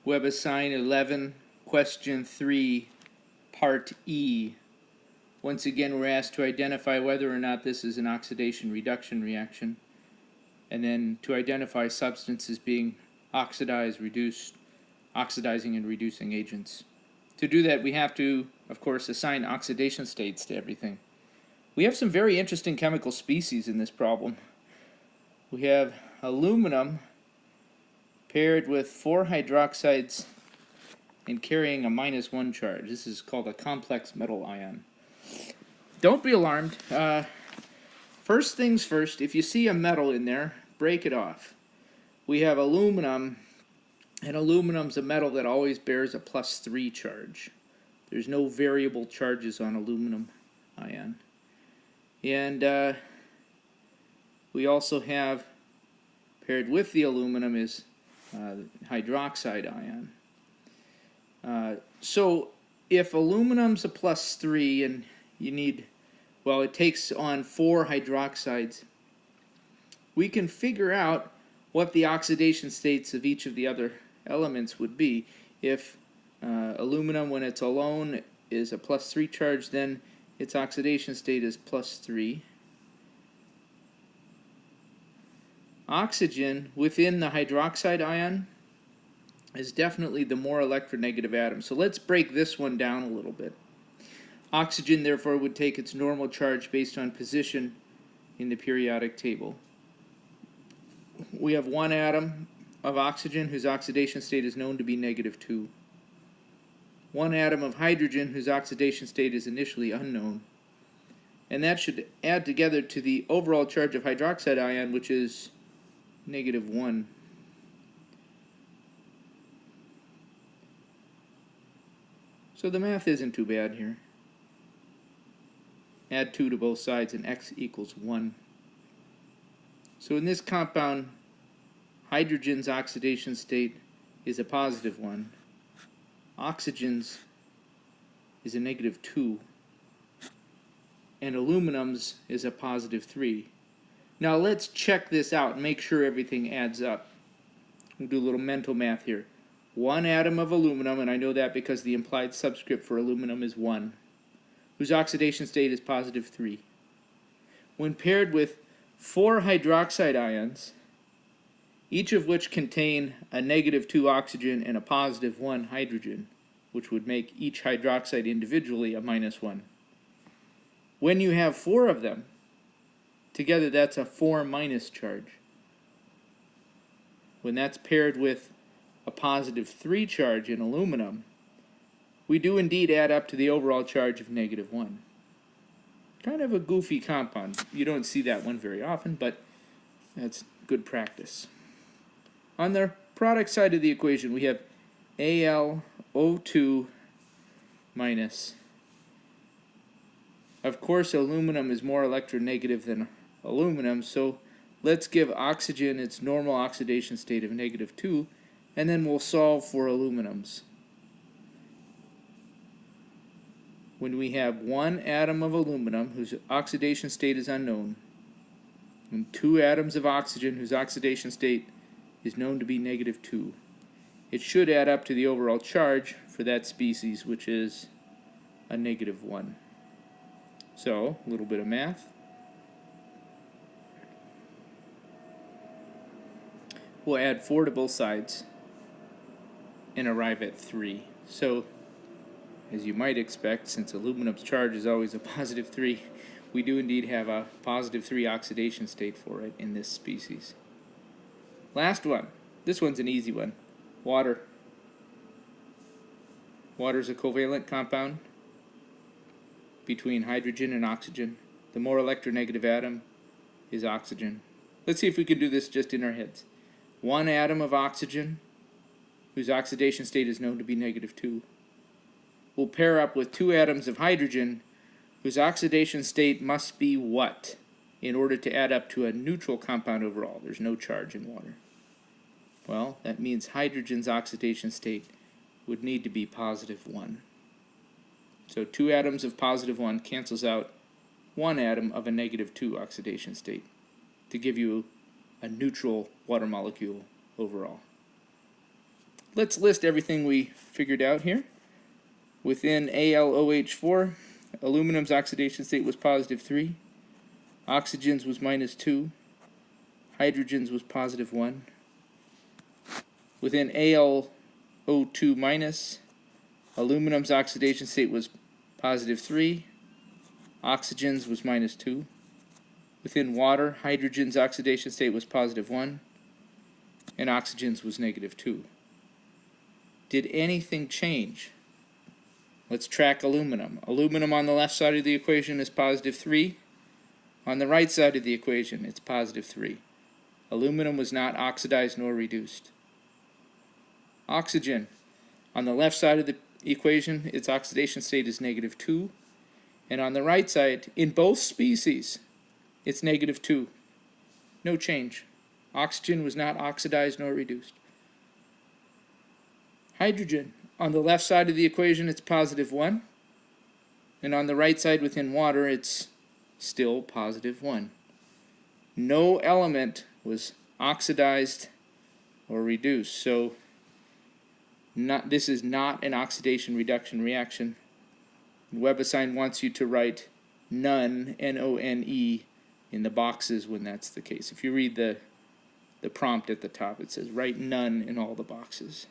Web Assign 11, Question 3, Part E. Once again, we're asked to identify whether or not this is an oxidation-reduction reaction, and then to identify substances being oxidizing and reducing agents. To do that, we have to, of course, assign oxidation states to everything. We have some very interesting chemical species in this problem. We have aluminum paired with 4 hydroxides and carrying a -1 charge. This is called a complex metal ion. Don't be alarmed. First things first, if you see a metal in there, break it off. We have aluminum, and aluminum's a metal that always bears a +3 charge. There's no variable charges on aluminum ion. And we also have, paired with the aluminum, is hydroxide ion. So if aluminum's a +3 and you need, well, it takes on 4 hydroxides, we can figure out what the oxidation states of each of the other elements would be. If aluminum, when it's alone, is a +3 charge, then its oxidation state is +3. Oxygen within the hydroxide ion is definitely the more electronegative atom. So let's break this one down a little bit. Oxygen, therefore, would take its normal charge based on position in the periodic table. We have 1 atom of oxygen whose oxidation state is known to be -2. 1 atom of hydrogen whose oxidation state is initially unknown. And that should add together to the overall charge of hydroxide ion, which is -1. So the math isn't too bad here. Add 2 to both sides and x equals 1. So in this compound, hydrogen's oxidation state is a +1. Oxygen's is a -2. And aluminum's is a +3. Now let's check this out and make sure everything adds up. We'll do a little mental math here. 1 atom of aluminum, and I know that because the implied subscript for aluminum is 1, whose oxidation state is +3. When paired with 4 hydroxide ions, each of which contain a -2 oxygen and a +1 hydrogen, which would make each hydroxide individually a -1. When you have 4 of them, together that's a 4- charge. When that's paired with a +3 charge in aluminum, we do indeed add up to the overall charge of -1. Kind of a goofy compound. You don't see that one very often, but that's good practice. On the product side of the equation, we have AlO2-. Of course, aluminum is more electronegative than aluminum, so let's give oxygen its normal oxidation state of -2, and then we'll solve for aluminum's. When we have 1 atom of aluminum whose oxidation state is unknown, and 2 atoms of oxygen whose oxidation state is known to be -2, it should add up to the overall charge for that species, which is a -1. So, a little bit of math. We'll add 4 to both sides and arrive at 3. So, as you might expect, since aluminum's charge is always a +3, we do indeed have a +3 oxidation state for it in this species. Last one. This one's an easy one. Water. Water is a covalent compound between hydrogen and oxygen. The more electronegative atom is oxygen. Let's see if we can do this just in our heads. 1 atom of oxygen whose oxidation state is known to be -2. Will pair up with 2 atoms of hydrogen whose oxidation state must be what in order to add up to a neutral compound overall? There's no charge in water. Well, that means hydrogen's oxidation state would need to be +1. So 2 atoms of +1 cancels out 1 atom of a -2 oxidation state to give you a neutral water molecule overall. let's list everything we figured out here. Within AlOH4, aluminum's oxidation state was positive 3, oxygen's was minus 2, hydrogen's was positive 1. Within AlO2 minus, aluminum's oxidation state was positive 3, oxygen's was minus 2. Within water, hydrogen's oxidation state was positive 1, and oxygen's was negative 2. Did anything change? Let's track aluminum. Aluminum on the left side of the equation is positive 3. On the right side of the equation, it's positive 3. Aluminum was not oxidized nor reduced. Oxygen. On the left side of the equation, its oxidation state is negative 2. And on the right side, in both species, it's negative 2. No change. Oxygen was not oxidized nor reduced. Hydrogen. On the left side of the equation, it's positive 1. And on the right side within water, it's still positive 1. No element was oxidized or reduced. So this is not an oxidation reduction reaction. WebAssign wants you to write none, N-O-N-E, in the boxes when that's the case. If you read the prompt at the top, it says write none in all the boxes.